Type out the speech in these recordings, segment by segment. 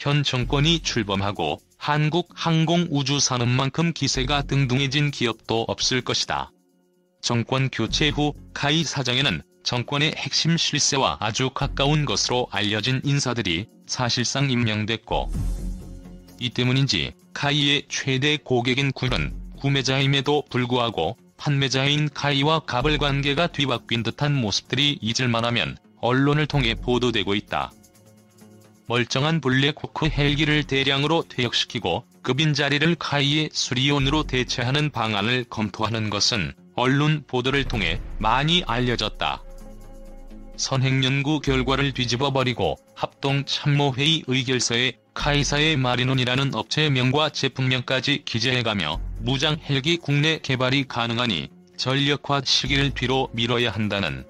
현 정권이 출범하고 한국 항공우주산업만큼 기세가 등등해진 기업도 없을 것이다. 정권 교체 후 카이 사장에는 정권의 핵심 실세와 아주 가까운 것으로 알려진 인사들이 사실상 임명됐고, 이 때문인지 카이의 최대 고객인 굴은 구매자임에도 불구하고 판매자인 카이와 가불관계가 뒤바뀐 듯한 모습들이 잊을만하면 언론을 통해 보도되고 있다. 멀쩡한 블랙호크 헬기를 대량으로 퇴역시키고 급인 자리를 카이의 수리온으로 대체하는 방안을 검토하는 것은 언론 보도를 통해 많이 알려졌다. 선행연구 결과를 뒤집어버리고 합동참모회의 의결서에 카이사의 마리논이라는 업체명과 제품명까지 기재해가며 무장 헬기 국내 개발이 가능하니 전력화 시기를 뒤로 미뤄야 한다는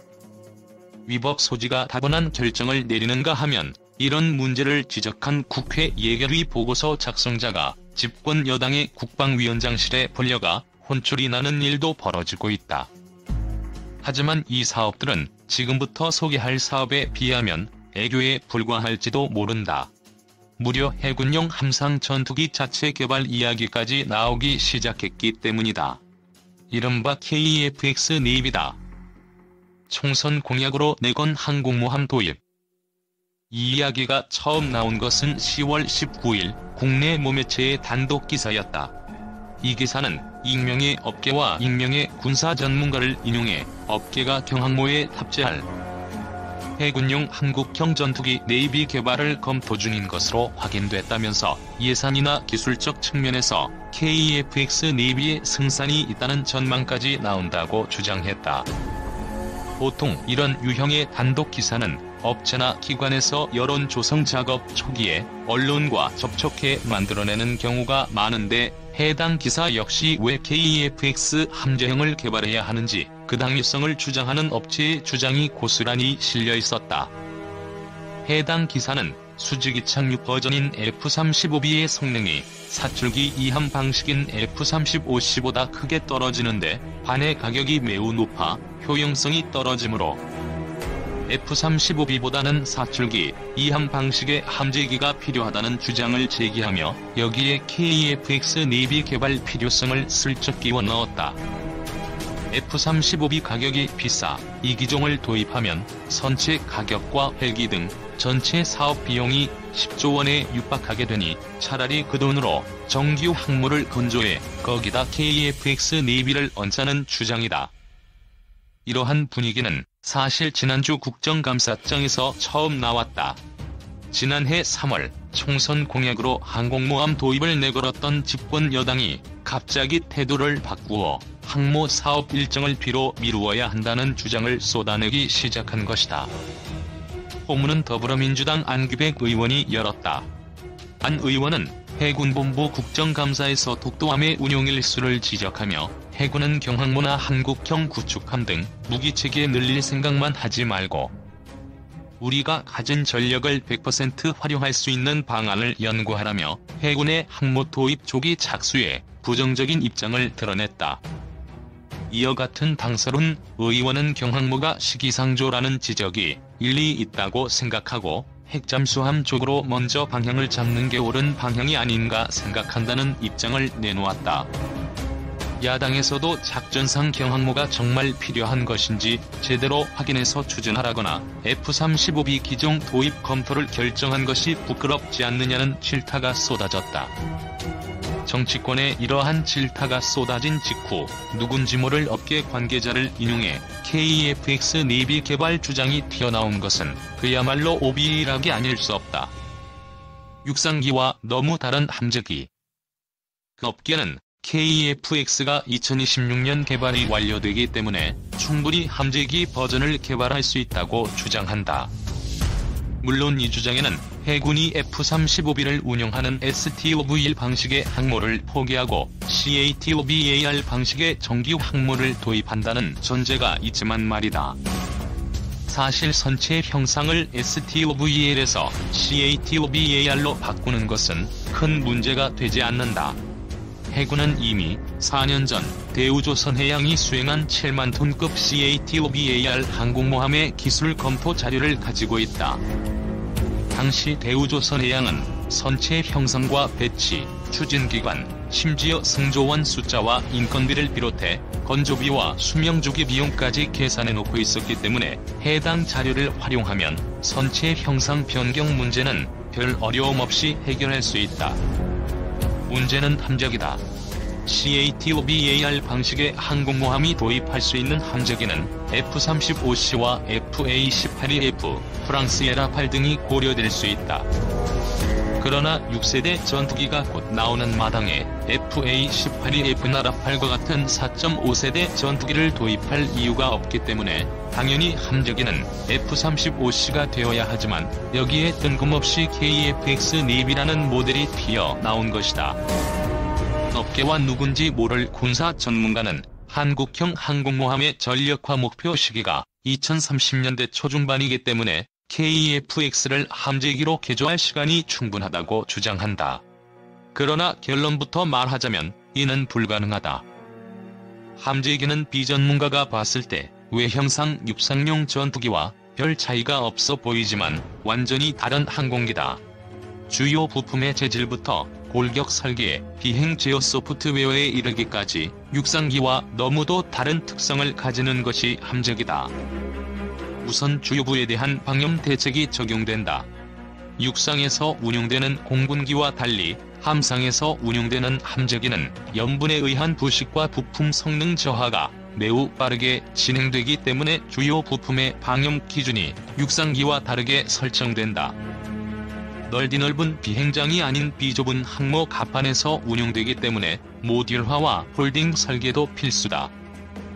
위법 소지가 다분한 결정을 내리는가 하면, 이런 문제를 지적한 국회 예결위 보고서 작성자가 집권 여당의 국방위원장실에 불려가 혼쭐이 나는 일도 벌어지고 있다. 하지만 이 사업들은 지금부터 소개할 사업에 비하면 애교에 불과할지도 모른다. 무려 해군용 함상 전투기 자체 개발 이야기까지 나오기 시작했기 때문이다. 이른바 KF-X 네이비다. 총선 공약으로 내건 항공모함 도입. 이 이야기가 처음 나온 것은 10월 19일 국내 모매체의 단독 기사였다. 이 기사는 익명의 업계와 익명의 군사 전문가를 인용해 업계가 경항모에 탑재할 해군용 한국형 전투기 네이비 개발을 검토 중인 것으로 확인됐다면서 예산이나 기술적 측면에서 KF-X 네이비의 승산이 있다는 전망까지 나온다고 주장했다. 보통 이런 유형의 단독 기사는 업체나 기관에서 여론 조성 작업 초기에 언론과 접촉해 만들어내는 경우가 많은데, 해당 기사 역시 왜 KF-X 함재형을 개발해야 하는지 그 당위성을 주장하는 업체의 주장이 고스란히 실려 있었다. 해당 기사는 수직이 착륙 버전인 F-35B의 성능이 사출기 이함 방식인 F-35C보다 크게 떨어지는데 반해 가격이 매우 높아 효용성이 떨어지므로 F-35B보다는 사출기 이함 방식의 함재기가 필요하다는 주장을 제기하며, 여기에 KF-X 네이비 개발 필요성을 슬쩍 끼워 넣었다. F-35B 가격이 비싸 이 기종을 도입하면 선체 가격과 헬기 등 전체 사업 비용이 10조 원에 육박하게 되니 차라리 그 돈으로 정규 항모를 건조해 거기다 KF-X 네이비를 얹자는 주장이다. 이러한 분위기는 사실 지난주 국정감사장에서 처음 나왔다. 지난해 3월 총선 공약으로 항공모함 도입을 내걸었던 집권 여당이 갑자기 태도를 바꾸어 항모 사업 일정을 뒤로 미루어야 한다는 주장을 쏟아내기 시작한 것이다. 포문은 더불어민주당 안규백 의원이 열었다. 안 의원은 해군본부 국정감사에서 독도함의 운용 일수를 지적하며, 해군은 경항모나 한국형 구축함 등 무기체계에 늘릴 생각만 하지 말고 우리가 가진 전력을 100% 활용할 수 있는 방안을 연구하라며 해군의 항모 도입 조기 착수에 부정적인 입장을 드러냈다. 이어 같은 당사론 의원은 경항모가 시기상조라는 지적이 일리 있다고 생각하고 핵잠수함 쪽으로 먼저 방향을 잡는 게 옳은 방향이 아닌가 생각한다는 입장을 내놓았다. 야당에서도 작전상 경항모가 정말 필요한 것인지 제대로 확인해서 추진하라거나 F-35B 기종 도입 검토를 결정한 것이 부끄럽지 않느냐는 질타가 쏟아졌다. 정치권에 이러한 질타가 쏟아진 직후 누군지 모를 업계 관계자를 인용해 KF-X 네이비 개발 주장이 튀어나온 것은 그야말로 오비락이 아닐 수 없다. 육상기와 너무 다른 함재기. 그 업계는 KF-X가 2026년 개발이 완료되기 때문에 충분히 함재기 버전을 개발할 수 있다고 주장한다. 물론 이 주장에는 해군이 F-35B를 운용하는 STOV-1 방식의 항모를 포기하고 CATOBAR 방식의 정규 항모를 도입한다는 전제가 있지만 말이다. 사실 선체 형상을 STOVL에서 CATOBAR로 바꾸는 것은 큰 문제가 되지 않는다. 해군은 이미 4년 전 대우조선해양이 수행한 7만 톤급 CATOBAR 항공모함의 기술 검토 자료를 가지고 있다. 당시 대우조선해양은 선체 형성과 배치, 추진기간, 심지어 승조원 숫자와 인건비를 비롯해 건조비와 수명주기 비용까지 계산해놓고 있었기 때문에 해당 자료를 활용하면 선체 형상 변경 문제는 별 어려움 없이 해결할 수 있다. 문제는 함재기다. CATOBAR 방식의 항공모함이 도입할 수 있는 함재기는 F-35C와 FA-18F, 프랑스 에라팔 등이 고려될 수 있다. 그러나 6세대 전투기가 곧 나오는 마당에 FA-18F나 라팔과 같은 4.5세대 전투기를 도입할 이유가 없기 때문에 당연히 함재기는 F-35C가 되어야 하지만 여기에 뜬금없이 KF-X 네비라는 모델이 튀어나온 것이다. 업계와 누군지 모를 군사 전문가는 한국형 항공모함의 전력화 목표 시기가 2030년대 초중반이기 때문에 KF-X를 함재기로 개조할 시간이 충분하다고 주장한다. 그러나 결론부터 말하자면 이는 불가능하다. 함재기는 비전문가가 봤을 때 외형상 육상용 전투기와 별 차이가 없어 보이지만 완전히 다른 항공기다. 주요 부품의 재질부터 골격 설계, 비행 제어 소프트웨어에 이르기까지 육상기와 너무도 다른 특성을 가지는 것이 함재기다. 우선 주요부에 대한 방염 대책이 적용된다. 육상에서 운용되는 공군기와 달리 함상에서 운용되는 함재기는 염분에 의한 부식과 부품 성능 저하가 매우 빠르게 진행되기 때문에 주요 부품의 방염 기준이 육상기와 다르게 설정된다. 넓은 비행장이 아닌 비좁은 항모 갑판에서 운용되기 때문에 모듈화와 홀딩 설계도 필수다.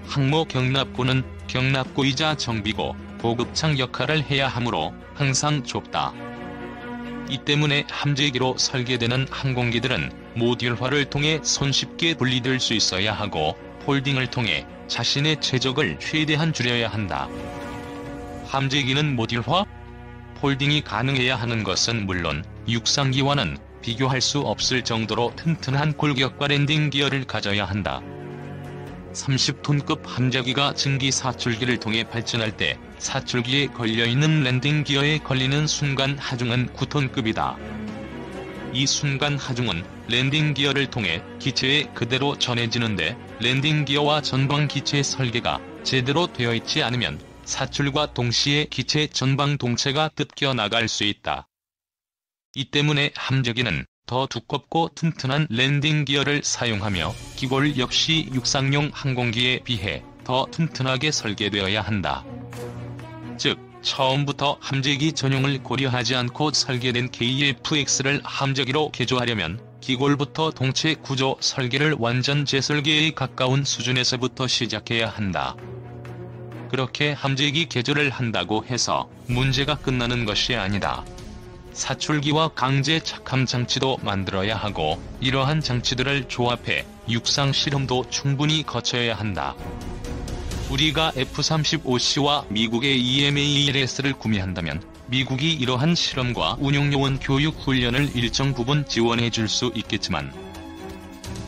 항모 경납고는 경납고이자 정비고, 보급창 역할을 해야 하므로 항상 좁다. 이 때문에 함재기로 설계되는 항공기들은 모듈화를 통해 손쉽게 분리될 수 있어야 하고 홀딩을 통해 자신의 최적을 최대한 줄여야 한다. 함재기는 모듈화, 홀딩이 가능해야 하는 것은 물론 육상기와는 비교할 수 없을 정도로 튼튼한 골격과 랜딩 기어를 가져야 한다. 30톤급 함재기가 증기 사출기를 통해 발전할 때 사출기에 걸려있는 랜딩 기어에 걸리는 순간 하중은 9톤급이다. 이 순간 하중은 랜딩 기어를 통해 기체에 그대로 전해지는데 랜딩 기어와 전방 기체 설계가 제대로 되어 있지 않으면 사출과 동시에 기체 전방 동체가 뜯겨 나갈 수 있다. 이 때문에 함재기는 더 두껍고 튼튼한 랜딩 기어를 사용하며 기골 역시 육상용 항공기에 비해 더 튼튼하게 설계되어야 한다. 즉, 처음부터 함재기 전용을 고려하지 않고 설계된 KF-X를 함재기로 개조하려면 기골부터 동체 구조 설계를 완전 재설계에 가까운 수준에서부터 시작해야 한다. 그렇게 함재기 개조를 한다고 해서 문제가 끝나는 것이 아니다. 사출기와 강제 착함 장치도 만들어야 하고 이러한 장치들을 조합해 육상 실험도 충분히 거쳐야 한다. 우리가 F-35C와 미국의 EMALS를 구매한다면 미국이 이러한 실험과 운용요원 교육 훈련을 일정 부분 지원해 줄 수 있겠지만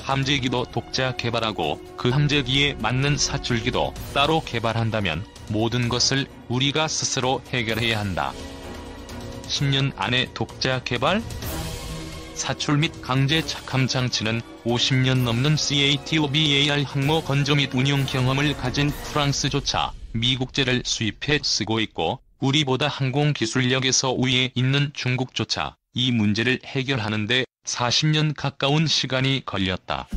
함재기도 독자 개발하고 그 함재기에 맞는 사출기도 따로 개발한다면 모든 것을 우리가 스스로 해결해야 한다. 10년 안에 독자 개발? 사출 및 강제 착함 장치는 50년 넘는 CATOBAR 항모 건조 및 운용 경험을 가진 프랑스조차 미국제를 수입해 쓰고 있고 우리보다 항공 기술력에서 우위에 있는 중국조차 이 문제를 해결하는 데 40년 가까운 시간이 걸렸다.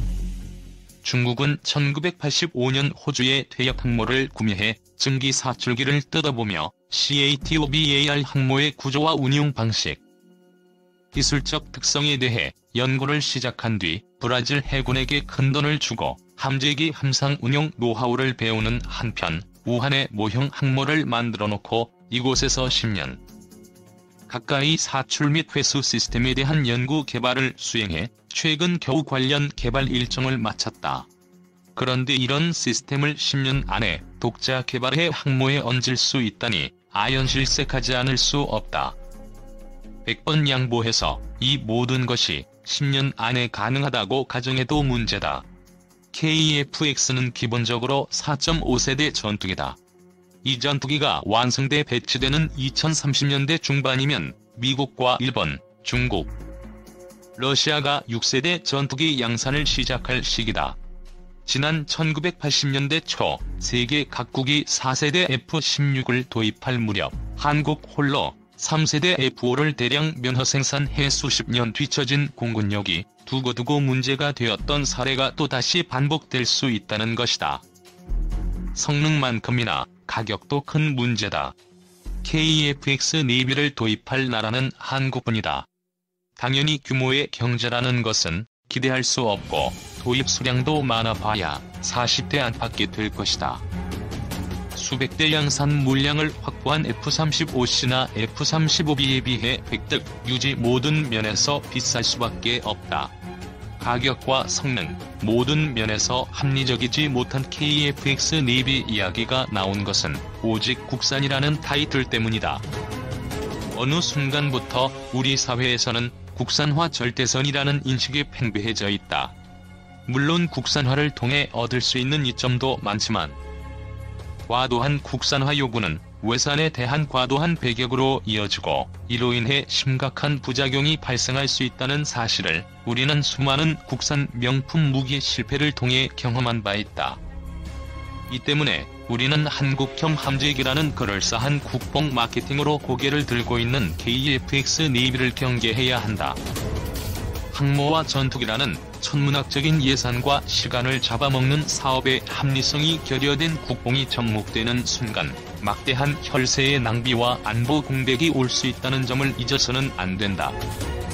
중국은 1985년 호주의 퇴역 항모를 구매해 증기 사출기를 뜯어보며 CATOBAR 항모의 구조와 운용 방식, 기술적 특성에 대해 연구를 시작한 뒤 브라질 해군에게 큰돈을 주고 함재기 함상 운용 노하우를 배우는 한편 우한에 모형 항모를 만들어 놓고 이곳에서 10년 가까이 사출 및 회수 시스템에 대한 연구 개발을 수행해 최근 겨우 관련 개발 일정을 마쳤다. 그런데 이런 시스템을 10년 안에 독자 개발해 항모에 얹을 수 있다니 아연실색하지 않을 수 없다. 100번 양보해서 이 모든 것이 10년 안에 가능하다고 가정해도 문제다. KF-X는 기본적으로 4.5세대 전투기다. 이 전투기가 완성돼 배치되는 2030년대 중반이면 미국과 일본, 중국, 러시아가 6세대 전투기 양산을 시작할 시기다. 지난 1980년대 초 세계 각국이 4세대 F-16을 도입할 무렵 한국 홀로 3세대 F-5를 대량 면허 생산해 수십 년 뒤처진 공군력이 두고두고 문제가 되었던 사례가 또다시 반복될 수 있다는 것이다. 성능만큼이나 가격도 큰 문제다. KF-X 내비를 도입할 나라는 한국뿐이다. 당연히 규모의 경제라는 것은 기대할 수 없고 도입 수량도 많아봐야 40대 안팎이 될 것이다. 수백 대 양산 물량을 확보한 F-35C나 F-35B에 비해 획득, 유지 모든 면에서 비쌀 수밖에 없다. 가격과 성능, 모든 면에서 합리적이지 못한 KF-X 내비 이야기가 나온 것은 오직 국산이라는 타이틀 때문이다. 어느 순간부터 우리 사회에서는 국산화 절대선이라는 인식이 팽배해져 있다. 물론 국산화를 통해 얻을 수 있는 이점도 많지만 과도한 국산화 요구는 외산에 대한 과도한 배격으로 이어지고 이로 인해 심각한 부작용이 발생할 수 있다는 사실을 우리는 수많은 국산 명품 무기의 실패를 통해 경험한 바 있다. 이 때문에 우리는 한국형 함재기라는 그럴싸한 국뽕 마케팅으로 고개를 들고 있는 KF-X 내비를 경계해야 한다. 항모와 전투기라는 천문학적인 예산과 시간을 잡아먹는 사업의 합리성이 결여된 국뽕이 접목되는 순간 막대한 혈세의 낭비와 안보 공백이 올 수 있다는 점을 잊어서는 안 된다.